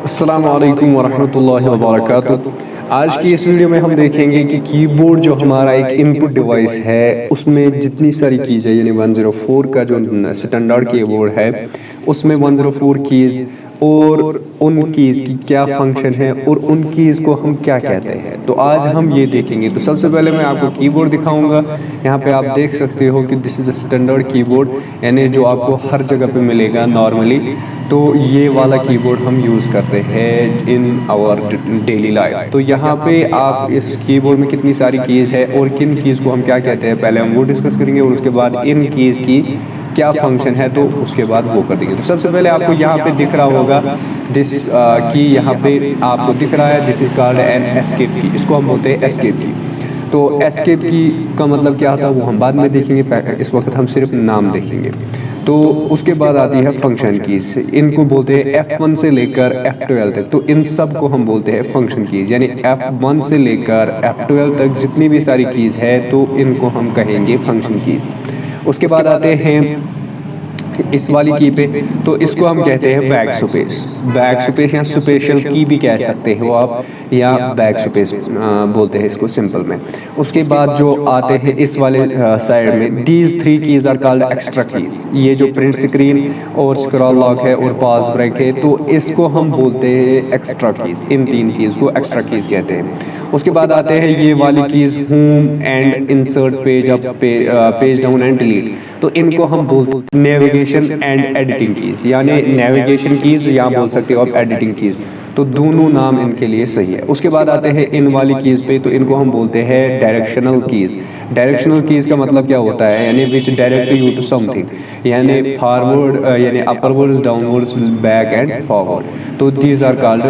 अस्सलाम वालेकुम वरहमतुल्लाहि वबरकातुहू। आज की इस वीडियो में हम देखेंगे कि कीबोर्ड जो हमारा एक इनपुट डिवाइस है उसमें जितनी सारी कीज़ है, यानी 104 का जो स्टैंडर्ड कीबोर्ड है उसमें 104 कीज़ और उन कीज़ की क्या फंक्शन है और उन कीज़ को हम क्या कहते हैं, तो आज हम ये देखेंगे। तो सबसे पहले मैं आपको कीबोर्ड दिखाऊंगा। यहाँ पे आप देख सकते हो कि this is the standard keyboard, यानी जो आपको हर जगह पे मिलेगा नॉर्मली। तो ये वाला कीबोर्ड हम यूज़ करते हैं इन आवर डेली लाइफ। तो यहाँ पे आप इस कीबोर्ड में कितनी सारी कीज़ है और किन कीज़ को हम क्या कहते हैं, पहले हम वो डिस्कस करेंगे और उसके बाद इन कीज़ की क्या फंक्शन है तो उसके बाद वो कर देंगे। तो सबसे पहले आपको यहाँ पे दिख रहा होगा दिस की, यहाँ पे आपको दिख रहा है this is called an escape की। इसको हम बोलते हैं एस्केप की। तो एस्केप की का मतलब क्या था वो हम बाद में देखेंगे, इस वक्त हम सिर्फ नाम देखेंगे। तो उसके बाद आती है फंक्शन कीज। इनको बोलते हैं F1 से लेकर F12 तक। तो इन सब को हम बोलते हैं फंक्शन कीज, यानी F1 से लेकर F12 तक जितनी भी सारी कीज है तो इनको हम कहेंगे फंक्शन कीज। उसके बाद आते हैं इस वाली की पे, तो इसको हम कहते हैं बैक स्पेस। बैक स्पेस या स्पेशल की भी कह सकते हो आप, या बैक स्पेस बोलते हैं इसको सिंपल में। उसके बाद जो आते हैं इस वाले साइड में, these three keys are called extra keys. ये जो प्रिंट स्क्रीन और स्क्रॉल लॉक है और पॉज ब्रेक है तो इसको हम बोलते हैं एक्स्ट्रा कीज। इन तीन कीज को एक्स्ट्रा कीज कहते हैं। उसके बाद आते हैं ये वाली keys home and insert, page up, page down and delete. तो इनको हम बोलते हैं नेविगेशन एंड एडिटिंग कीज, यानी नेविगेशन कीज या बोल सकते हो आप एडिटिंग कीज। तो दोनों नाम इनके लिए सही है। उसके बाद आते हैं इन वाली कीज पे, तो इनको हम बोलते हैं डायरेक्शनल कीज। डायरेक्शनल कीज का मतलब क्या होता है, यानी which direct you to something, यानी फॉरवर्ड, यानी upwards, downwards, back and forward. तो these are called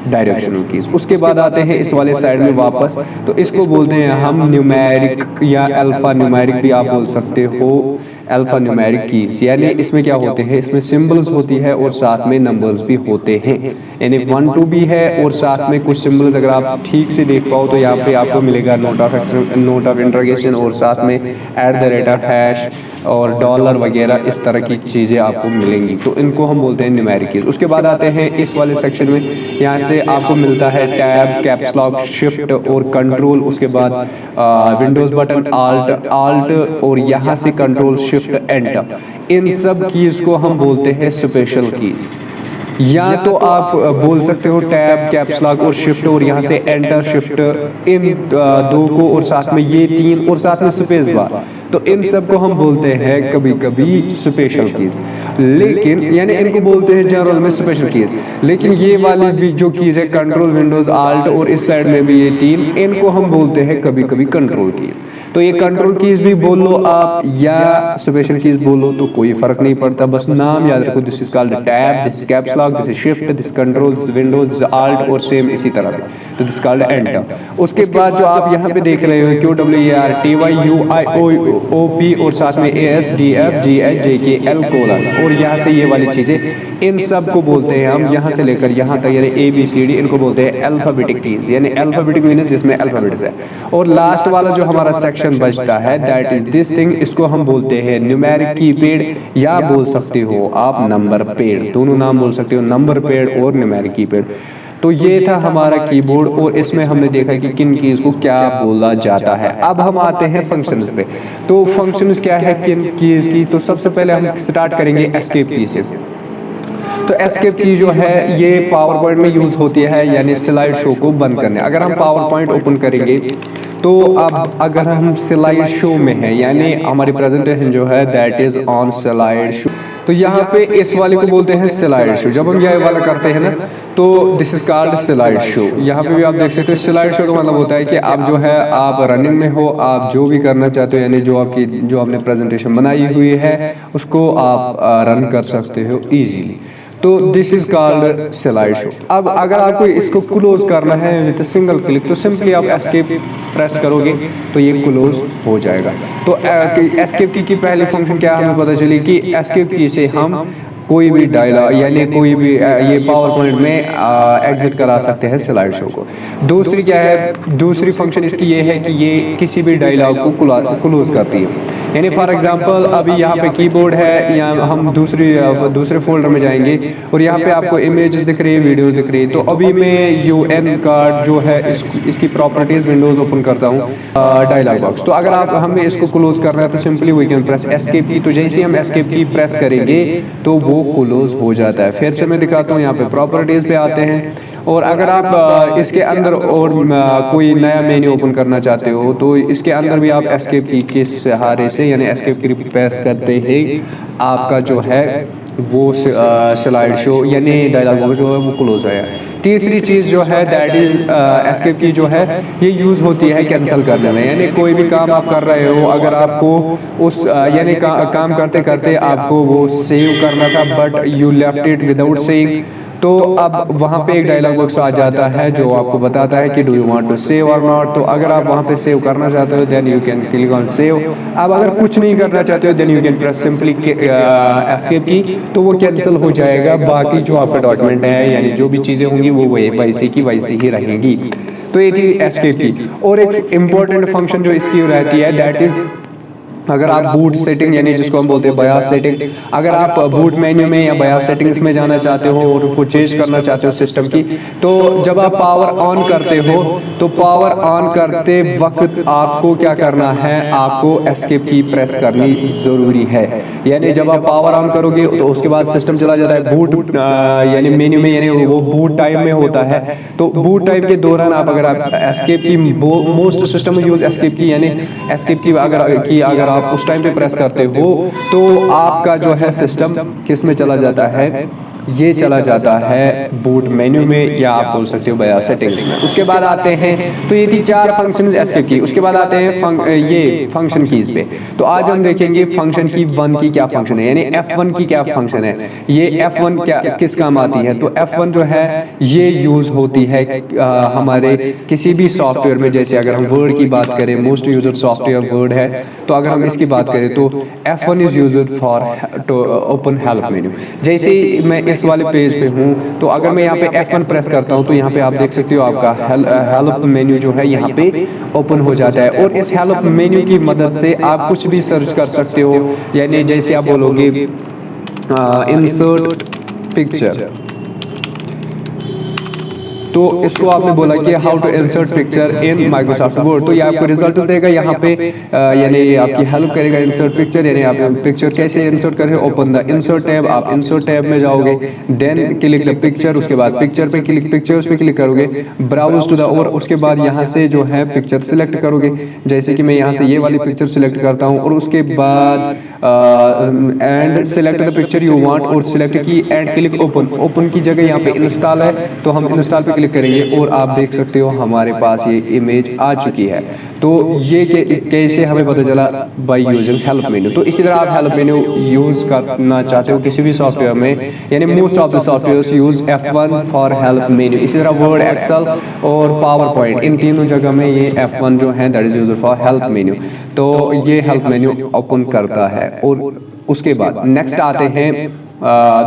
directional keys. उसके बाद आते हैं इस वाले साइड में वापस, तो इसको बोलते हैं हम न्यूमेरिक या अल्फा न्यूमेरिक भी आप बोल सकते हो, अल्फा न्यूमेरिक कीज। यानी इसमें क्या होते हैं, इसमें सिंबल्स होती है और साथ में नंबर्स भी होते हैं, यानी 1 2 भी है और साथ में कुछ सिंबल्स अगर आप ठीक से देख पाओ तो यहाँ पे आपको मिलेगा नोट ऑफ इंटरोगेशन और साथ में @ और डॉलर वगैरह, इस तरह की चीज़ें आपको मिलेंगी। तो इनको हम बोलते हैं न्यूमेरिक कीज। उसके बाद आते हैं इस वाले सेक्शन में, यहाँ से आपको मिलता है टैब, कैप्स लॉक, शिफ्ट और कंट्रोल। उसके बाद विंडोज बटन, आल्ट और यहाँ से कंट्रोल, शिफ्ट, एंटर। इन सब कीज को हम बोलते हैं स्पेशल कीज। या तो आप बोल सकते हो टैब, कैप्स लॉक और शिफ्ट और यहाँ से एंटर, शिफ्ट, इन दो को और साथ में ये तीन और साथ में स्पेस बार। तो इन सब को हम बोलते हैं कभी कभी स्पेशल कीज, लेकिन यानी इनको बोलते हैं जनरल में स्पेशल कीज। लेकिन ये वाली भी जो कीज है कंट्रोल, विंडोज, आल्ट और इस साइड में भी ये तीन, इनको हम बोलते हैं कभी कभी कंट्रोल कीज। तो ये कंट्रोल कीज भी बोल लो आप या स्पेशल कीज बोलो तो कोई फर्क नहीं पड़ता, बस नाम याद रखो। This is called tab, this caps lock, this shift, this control, this Windows, this alt और सेम इसी तरह पे। तो दिस कॉल्ड एंटर। उसके बाद जो आप यहाँ पे देख रहे हो QWERTYUIOP और साथ में ASDFGHJKL कोलन और यहाँ से ये वाली चीजें, इन सब को बोलते हैं हम यहाँ से लेकर यहाँ तक, यानी ABCD, इनको बोलते हैं अल्फाबेटिक कीज, यानी अल्फाबेटिक मीन्स जिसमें अल्फाबेट्स है। और लास्ट वाला जो हमारा सेक्शन बचता है दैट इज दिस थिंग, इसको हम बोलते हैं न्यूमेरिक कीपैड या बोल सकते हो आप नंबर पैड। दोनों नाम बोल सकते हो, नंबर पैड और न्यूमेरिक कीपैड। तो ये था हमारा कीबोर्ड और इसमें हमने देखा कि किन कीज को क्या बोला जाता है। अब हम आते हैं फंक्शंस पे। तो फंक्शंस क्या है किन कीज की, तो सबसे पहले हम स्टार्ट करेंगे एस्केप की से। तो एस्केप की जो है ये पावर पॉइंट में यूज होती है, यानी स्लाइड शो को बंद करने। अगर हम पावर पॉइंट ओपन करेंगे तो अब अगर हम स्लाइड शो में है, यानी हमारी प्रेजेंटेशन जो है that is on slide show, तो यहाँ पे इस वाले को बोलते हैं स्लाइड शो। जब हम यह वाला करते हैं ना तो this is called slide show. यहाँ पे भी आप देख सकते हो स्लाइड शो का मतलब होता है कि आप जो है आप रनिंग में हो, आप जो भी करना चाहते हो, यानी जो आपने प्रेजेंटेशन बनाई हुई है उसको आप रन कर सकते हो इजीली। तो this is called slide show. अब अगर आपको इसको क्लोज करना है विद सिंगल क्लिक तो सिंपली आप एस्केप प्रेस करोगे तो ये क्लोज हो जाएगा। तो एस्केप की पहली फंक्शन क्या हमें पता चली कि एस्केप की से हम कोई भी डायलॉग यानी कोई भी ये पावर पॉइंट में एग्जिट करा सकते हैं स्लाइड शो को। दूसरी क्या है, दूसरी फंक्शन इसकी ये है कि ये किसी भी डायलॉग को क्लोज करती है। यानी फॉर एग्जांपल अभी यहाँ पे कीबोर्ड है, या हम दूसरे फोल्डर में जाएंगे और यहाँ पे आपको इमेजेस दिख रही है, वीडियोस दिख रही है। तो अभी मैं यूएन कार्ड जो है इसकी प्रॉपर्टीज विंडोज ओपन करता हूँ, डायलॉग बॉक्स। तो अगर आप हमें इसको क्लोज करना है तो simply we can press escape key. तो जैसे हम एस्केप की प्रेस करेंगे तो वो क्लोज हो जाता है। फिर से मैं दिखाता हूँ, यहाँ पे प्रॉपर्टीज पे आते हैं और अगर आप इसके अंदर और कोई नया मेन्यू ओपन करना चाहते हो तो इसके अंदर भी आप एस्केप की के सहारे से यानी एस्केप की प्रेस करते ही आपका जो है वो स्लाइड शो यानी डायलॉग बॉक्स जो है वो क्लोज है। तीसरी चीज़ जो है दैट इज एस्केप की जो है ये यूज़ होती है कैंसिल करने में। यानी कोई भी काम आप कर रहे हो, अगर आपको उस यानी काम करते करते आपको वो सेव करना था but you left it without saving, तो अब वहाँ पे एक डायलॉग बॉक्स आ जाता है जो आपको बताता है कि do you want to save और नॉट। तो अगर आप वहाँ पे सेव करना चाहते हो then you can click on save. अब अगर कुछ नहीं करना चाहते हो then you can press simply escape key, तो वो कैंसिल हो जाएगा। बाकी जो आपका डॉक्यूमेंट है यानी जो भी चीज़ें होंगी वो वैसे की वैसे ही रहेंगी। तो ये थी एस्केप की। और एक इम्पोर्टेंट फंक्शन जो इसकी रहती है दैट इज अगर आप बूट सेटिंग यानी जिसको हम बोलते हैं बायोस सेटिंग, अगर आप बूट मेन्यू में या बायोस सेटिंग्स में जाना चाहते हो और उसको चेंज करना चाहते हो सिस्टम की, तो जब आप पावर ऑन करते हो तो पावर ऑन करते वक्त आपको क्या करना है, आपको एस्केप की प्रेस करनी जरूरी है। यानी जब आप पावर ऑन करोगे तो उसके बाद सिस्टम चला जाता है बूट यानी मेन्यू में, यानी वो बूट टाइम में होता है। तो बूट टाइम के दौरान आप अगर आप एस्केप की, मोस्ट सिस्टम यूज एस्केप की यानी एस्केप की अगर आप उस टाइम पे प्रेस करते हो तो आपका जो है सिस्टम किस में चला जाता है, ये चला जाता है बूट मेन्यू में या आप बोल सकते हो बायोस सेटिंग्स में। उसके बाद आते हैं, तो ये थी 4 फंक्शंस एस्केप की। उसके बाद आते हैं ये फंक्शन कीज पे। तो आज हम देखेंगे फंक्शन की 1 की क्या फंक्शन है, यानी F1 की क्या फंक्शन है, ये F1 क्या किस काम आती है। तो F1 जो है ये यूज होती है हमारे किसी भी सॉफ्टवेयर में। जैसे अगर हम वर्ड की बात करें, मोस्ट यूजर सॉफ्टवेयर वर्ड है, तो अगर हम इसकी बात करें तो F1 is used for to open help menu. जैसे मैं इस वाले पेज पे हूँ तो अगर मैं यहाँ पे F1 प्रेस करता हूँ तो यहाँ पे आप देख सकते हो आपका हेल्प मेन्यू जो है यहाँ पे ओपन हो जाता है। और इस हेल्प मेन्यू की मदद से आप कुछ भी सर्च कर सकते हो। यानी जैसे आप बोलोगे इंसर्ट पिक्चर, तो इसको आपने बोला कि how to insert picture in Microsoft Word, तो ये आपको रिजल्ट देगा यहाँ पे, यानी आपकी हेल्प करेगा इंसर्ट पिक्चर, यानी आप पिक्चर कैसे इंसर्ट करें। ओपन द इंसर्ट टैब, आप इंसर्ट टैब में जाओगे, देन क्लिक द पिक्चर, उसके बाद पिक्चर पे क्लिक, पिक्चर्स पे क्लिक करोगे, ब्राउज टू द, और उसके बाद यहाँ से जो है पिक्चर सिलेक्ट करोगे। जैसे कि मैं यहाँ से ये वाली पिक्चर सिलेक्ट करता हूँ और उसके बाद and select the picture you want और सिलेक्ट की एंड क्लिक ओपन। ओपन की जगह यहाँ पे इंस्टॉल है तो हम इंस्टॉल पे क्लिक करेंगे और आप देख सकते हो हमारे पास ये इमेज आ चुकी है। तो ये कैसे हमें पता चला, बाय यूजिंग हेल्प मेन्यू। तो इसी तरह आप हेल्प मेन्यू यूज करना चाहते हो किसी भी सॉफ्टवेयर में, यानी most of the softwares use F1 for help menu. इसी तरह वर्ड, एक्सेल और पावर पॉइंट, इन तीनों जगह में ये F1 जो है that is used for help menu. तो ये हेल्प मेन्यू ओपन करता है। और उसके बाद नेक्स्ट आते हैं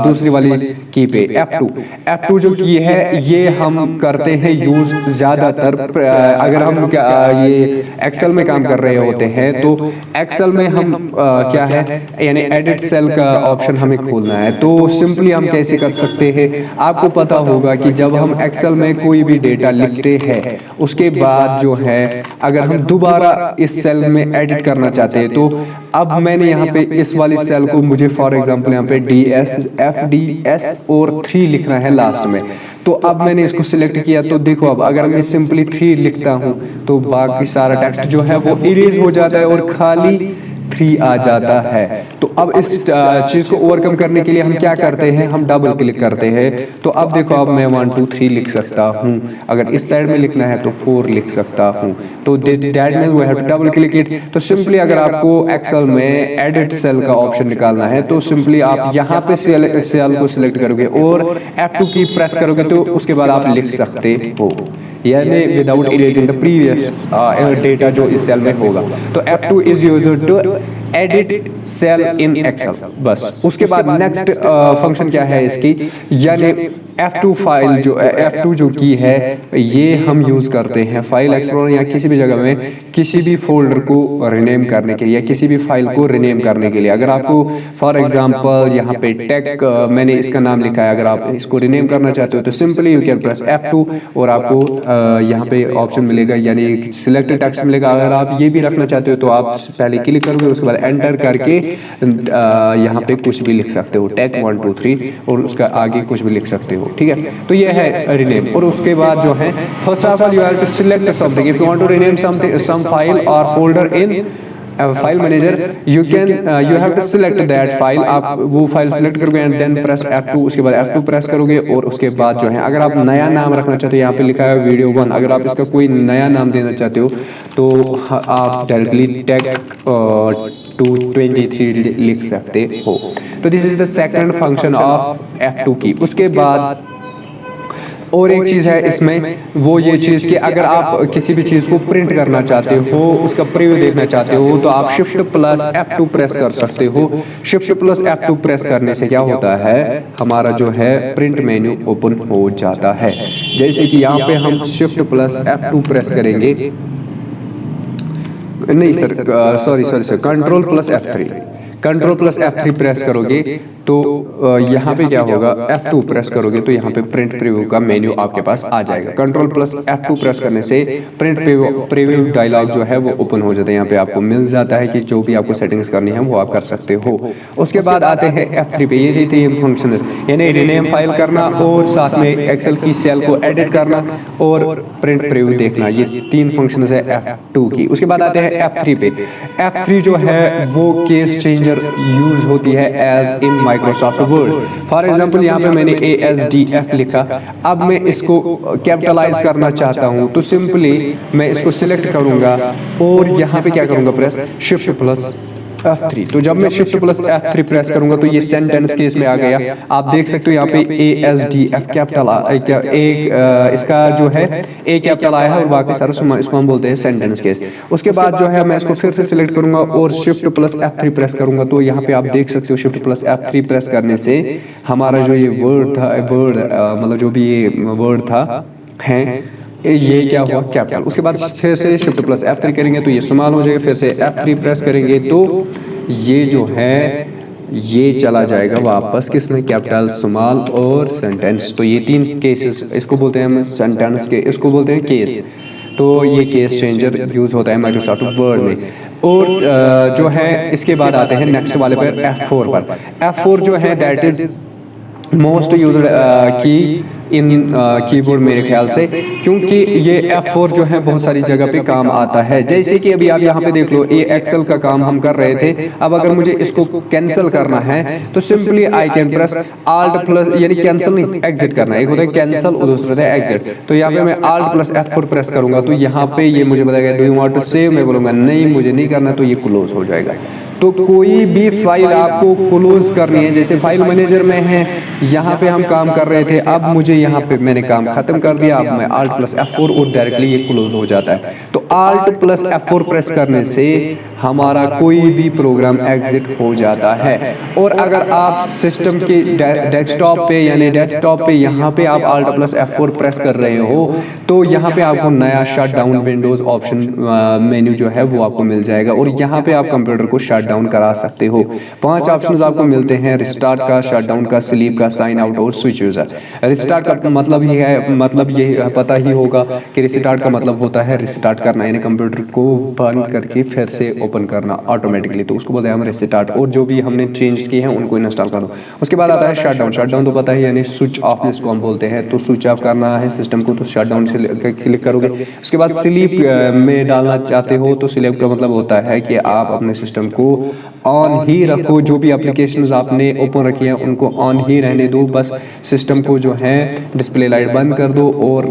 दूसरी वाली की पे F2 जो की है ये हम करते हैं यूज ज्यादातर अगर हम ये एक्सेल में काम कर रहे होते हैं तो एक्सेल में हम क्या है यानी एडिट सेल का ऑप्शन हमें खोलना है। तो सिंपली हम कैसे कर सकते हैं, आपको पता होगा कि जब हम एक्सेल में कोई भी डेटा लिखते हैं उसके बाद जो है अगर हम दोबारा इस सेल में एडिट करना चाहते हैं, तो अब मैंने यहाँ पे इस वाली सेल को, मुझे फॉर एग्जांपल यहाँ पे FDS और 3 लिखना है लास्ट में, तो अब मैंने इसको सिलेक्ट किया। तो देखो अब अगर मैं सिंपली 3 लिखता हूँ तो बाकी सारा टेक्स्ट जो है वो इरेज हो जाता है और खाली 3 आ जाता है। तो अब इस चीज को ओवरकम करने के लिए हम क्या करते हैं, हम डबल क्लिक करते हैं। तो अब देखो अब मैं 1 2 3 लिख सकता हूँ, अगर इस साइड में लिखना है तो 4 लिख सकता हूँ। तो that means we have to double click it. तो सिंपली अगर आपको एक्सेल में एडिट सेल का ऑप्शन निकालना है तो सिंपली आप यहाँ पे सेल को सिलेक्ट करोगे और F2 की प्रेस करोगे तो उसके बाद आप लिख सकते हो। यानी without erasing the previous data जो इस सेल में होगा। तो F2 is used to edit cell in Excel. बस उसके बाद नेक्स्ट फंक्शन क्या है इसकी, यानी F2 फाइल जो F2 जो की है ये हम यूज करते हैं फाइल एक्सप्लोरर या किसी भी जगह में किसी भी फोल्डर को रिनेम करने के लिए या किसी भी फाइल को रिनेम करने के लिए। अगर आपको फॉर एग्जांपल यहाँ पे टेक मैंने इसका नाम लिखा है, अगर आप इसको रिनेम करना चाहते हो तो simply you can press F2 और आपको यहाँ पे ऑप्शन मिलेगा यानी सिलेक्ट टेक्स्ट मिलेगा। अगर आप ये भी रखना चाहते हो तो आप पहले क्लिक करोगे, उसके बाद एंटर करके यहाँ पे कुछ भी लिख सकते हो, टेक 1 2 3 और उसका आगे कुछ भी लिख सकते हो, ठीक है। तो ये है रिनेम। और उसके बाद जो है first of all you have to select something, if you want to rename something some file और folder in file manager you have to select that file. आप वो फाइल सिलेक्ट करोगे एंड देन प्रेस F2, उसके बाद F2 press करोगे और उसके बाद जो है अगर आप नया नाम रखना चाहते हो यहाँ पे लिखा है वीडियो 1, अगर आप इसका कोई नया नाम देना चाहते हो तो आप डायरेक्टली टेक 223 लिख सकते हो। तो this is the second function of F2 की। उसके बाद और एक चीज है इसमें, वो ये चीज कि अगर आप किसी भी चीज को प्रिंट करना चाहते हो, उसका प्रीव्यू देखना चाहते हो तो आप शिफ्ट प्लस F2 प्रेस कर सकते हो। शिफ्ट प्लस F2 प्रेस करने से क्या होता है, हमारा जो है प्रिंट मेन्यू ओपन हो जाता है। जैसे कि यहाँ पे हम शिफ्ट प्लस F2 प्रेस करेंगे, नहीं sir sorry sir, control plus F3 press करोगे तो यहाँ पे क्या होगा, F2 प्रेस करोगे तो यहाँ पे प्रिंट प्रीव्यू का मेन्यू आपके पास आ जाएगा। कंट्रोल प्लस F2 प्रेस करने से प्रिंट प्रीव्यू डायलॉग जो है वो ओपन हो जाता है। यहाँ पे आपको मिल जाता है कि जो भी आपको सेटिंग्स करनी है वो आप कर सकते हो। उसके बाद आते हैं F3 पे, ये तीन फंक्शन यानी रिनेम फाइल करना और साथ में एक्सेल की सेल को एडिट करना और प्रिंट प्रीव्यू देखना, ये तीन फंक्शन है F2 की। उसके बाद आते हैं F3 पे। F3 जो है वो केस चेंजर यूज होती है as in Microsoft Word. For example यहाँ पे मैंने ASDF लिखा, अब मैं इसको कैपिटलाइज करना चाहता हूँ तो सिंपली मैं इसको सिलेक्ट करूंगा और यहाँ पे क्या करूंगा, प्रेस शिफ्ट प्लस F3। तो जब मैं शिफ्ट प्लस F3 प्रेस करूंगा तो ये सेंटेंस केस में आ गया। आप देख सकते हो यहाँ पे ASDF कैपिटल इसका जो है A कैपिटल आया है और बाकी सारा इसको हम बोलते हैं सेंटेंस केस। उसके बाद जो है मैं इसको फिर से सिलेक्ट करूंगा और शिफ्ट प्लस F3 प्रेस करूंगा तो यहाँ पे आप देख सकते हो शिफ्ट प्लस F3 प्रेस करने से हमारा जो ये वर्ड था, मतलब जो भी ये वर्ड था है ये क्या हुआ, कैपिटल। उसके बाद फिर से शिफ्ट प्लस F3 करेंगे तो ये स्मॉल हो जाएगा, फिर से F3 प्रेस करेंगे तो ये जो है ये चला जाएगा वापस किसमें, कैपिटल, स्मॉल और सेंटेंस। तो ये तीन केसेस, इसको बोलते हैं हम सेंटेंस के, इसको बोलते हैं केस। तो ये केस चेंजर यूज होता है माइक्रोसॉफ्ट वर्ड में। और जो है इसके बाद आते हैं नेक्स्ट वाले पर F4 पर। F4 जो है दैट इज मोस्ट यूज्ड की इन कीबोर्ड मेरे ख्याल से, क्योंकि ये F4 जो है बहुत सारी जगह पे काम आता है। जैसे कि अभी आप यहाँ पे देख लो, ये एक्सेल का काम हम कर रहे थे, अब अगर मुझे इसको कैंसिल करना है तो simply I can press Alt plus, यानी कैंसिल नहीं एग्जिट करना, एक होता है कैंसिल और दूसरा होता है एग्जिट। तो यहाँ पे मैं Alt प्लस F4 प्रेस करूंगा तो यहाँ पे ये मुझे बताएगा do you want to save, मैं बोलूंगा नहीं मुझे नहीं करना, तो ये क्लोज हो जाएगा। तो कोई भी फाइल आपको क्लोज करनी है, जैसे फाइल मैनेजर में है, यहाँ पे हम काम कर रहे थे, अब मुझे यहाँ पे मैंने काम खत्म कर दिया, अब मैं Alt प्लस F4 और डायरेक्टली ये क्लोज हो जाता है। तो Alt प्लस F4 प्रेस करने से हमारा कोई भी प्रोग्राम एग्जिट हो जाता है। और अगर आप सिस्टम के डेस्कटॉप पे यानी डेस्कटॉप पे यहाँ पे आप Alt प्लस F4 प्रेस कर रहे हो तो यहाँ पे आपको नया shut down Windows option menu जो है वो आपको मिल जाएगा और यहाँ पे आप कंप्यूटर को शट डाउन करा सकते हो। 5 ऑप्शंस आपको मिलते हैं, रिस्टार्ट का, शट डाउन का, स्लीप का, साइन आउट और स्विच यूजर। रिस्टार्ट का मतलब ये है, मतलब ये पता ही होगा कि रिस्टार्ट का मतलब होता है रिस्टार्ट करना, यानी कंप्यूटर को बंद करके फिर से ओपन करना ऑटोमेटिकली, तो उसको बोलते हैं हम रिस्टार्ट। और जो भी हमने चेंज किए हैं उनको इंस्टॉल कर दो। उसके बाद आता है शट डाउन। शट डाउन तो पता है यानी स्विच ऑफ जिसको हम बोलते हैं, तो स्विच ऑफ करना है सिस्टम को तो शट डाउन से क्लिक करोगे। उसके बाद स्लीप में डालना चाहते हो तो स्लीप का मतलब होता है कि आप अपने सिस्टम को ऑन ही रखो, जो भी एप्लीकेशंस आपने ओपन रखी हैं उनको ऑन ही रहने दो, बस सिस्टम को जो है डिस्प्ले लाइट बंद कर दो और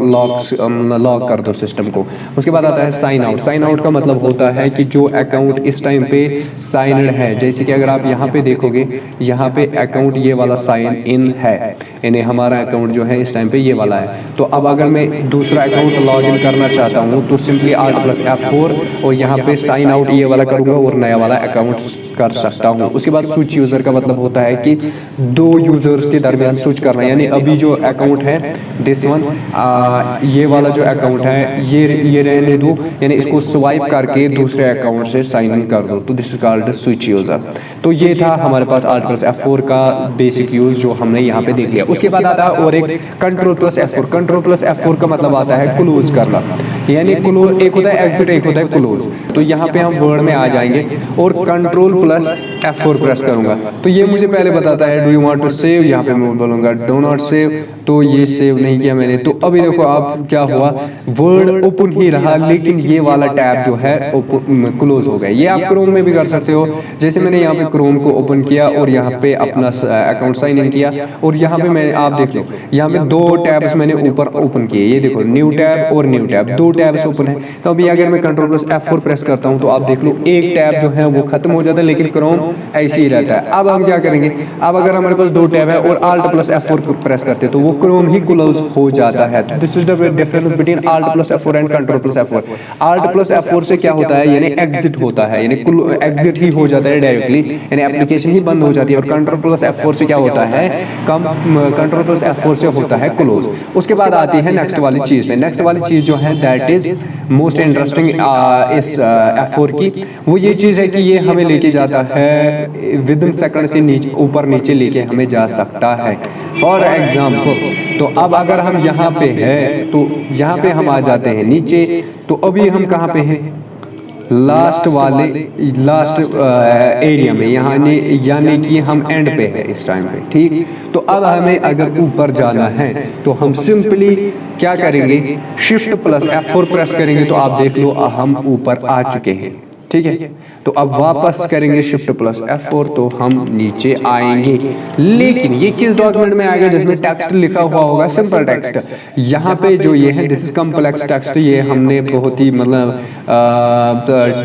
लॉक कर दो सिस्टम को। उसके बाद आता है साइन आउट। साइन आउट का मतलब होता है कि जो अकाउंट इस टाइम पे साइनड है, जैसे कि अगर आप यहाँ पे देखोगे, यहाँ पे अकाउंट ये वाला साइन इन है, यानी हमारा अकाउंट जो है इस टाइम पे ये वाला है। तो अब अगर मैं दूसरा अकाउंट लॉग इन करना चाहता हूँ तो सिंपली Alt+F4 और यहाँ पे साइन आउट ये वाला करूँगा और नया वाला अकाउंट कर सकता हूँ। उसके बाद स्विच यूज़र का मतलब होता है कि दो यूजर्स के दरमियान स्विच करना, यानी अभी जो अकाउंट है दिस वन, ये वाला जो अकाउंट है ये रहने दो, यानी इसको स्वाइप करके दूसरे अकाउंट से साइन इन कर दो, तो this is called switch user. तो ये था हमारे पास Alt+F4 का बेसिक यूज जो हमने यहाँ पे देख लिया। उसके बाद आता है और एक Ctrl+F4। Ctrl+F4 का मतलब आता है क्लोज करना, यानी क्लोज एक होता है एग्जिट, एक होता है क्लोज। तो यहाँ पे हम वर्ड में आ जाएंगे और Ctrl+F4 प्रेस करूंगा तो ये मुझे पहले बताता है do you want to save, यहाँ पे मैं बोलूंगा डू नॉट सेव, तो ये सेव नहीं किया मैंने। तो अभी देखो आप क्या हुआ, वर्ड ओपन ही रहा लेकिन ये वाला टैब जो है क्लोज हो गया। ये आप क्रोम में भी कर सकते हो, जैसे मैंने यहाँ पे क्रोम को ओपन किया और यहाँ पे अपना अकाउंट साइन इन किया और यहाँ पे मैं आप देख लो यहाँ पे दो टैब्स मैंने ऊपर ओपन किए, ये देखो न्यू टैब और न्यू टैब, दो टैब्स ओपन है। तो अभी अगर मैं Ctrl+F4 प्रेस करता हूँ तो आप देख लो एक टैब जो है वो खत्म हो जाता है लेकिन क्रोम ऐसे ही रहता है। अब हम क्या करेंगे, अब अगर हमारे पास दो टैब है और Alt+F4 प्रेस करते हैं तो वो क्रोम ही क्लोज हो जाता है। This is the difference between Alt+F4 and Ctrl+F4। Alt+F4 से क्या होता है, यानी एग्जिट होता है, यानी एग्जिट ही हो जाता है डायरेक्टली, यानी एप्लीकेशन ही बंद हो जाती है। और Ctrl+F4 से क्या होता है, Ctrl+F4 से होता है क्लोज। उसके बाद आती है नेक्स्ट वाली चीज में। नेक्स्ट वाली चीज जो है दैट इज मोस्ट इंटरेस्टिंग इस F4 की, वो ये चीज है कि ये हमें लेके जाता है विद इन सेकंड से नीचे ऊपर नीचे लेके हमें जा सकता है। फॉर एग्जाम्पल, तो अब अगर हम यहाँ पे है तो यहाँ पे हम आ जाते हैं नीचे, तो अभी हम कहाँ पे हैं, लास्ट एरिया में, यानी कि हम एंड पे है इस टाइम पे, ठीक। तो अब हमें अगर ऊपर जाना है तो हम सिंपली क्या करेंगे, Shift+F4 प्रेस करेंगे तो आप देख लो हम ऊपर आ चुके हैं, ठीक है। तो अब वापस करेंगे Shift+F4 तो हम नीचे आएंगे, लेकिन ये किस डॉक्यूमेंट में आएगा जिसमें टेक्स्ट लिखा हुआ होगा, सिंपल टेक्स्ट। यहाँ पे जो ये है दिस इज कॉम्प्लेक्स टेक्स्ट, ये हमने बहुत ही मतलब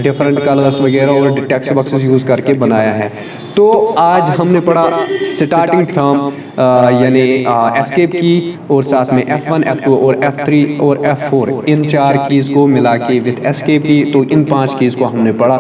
डिफरेंट कलर्स वगैरह और टेक्स्ट बॉक्सेस यूज करके बनाया है। तो आज हमने पढ़ा स्टार्टिंग फ्रॉम यानी एस्केप की और साथ में F1, F2 और F3 और F4, इन चार कीज को मिला के विद एस्केप की, तो इन 5 कीज को हमने पढ़ा।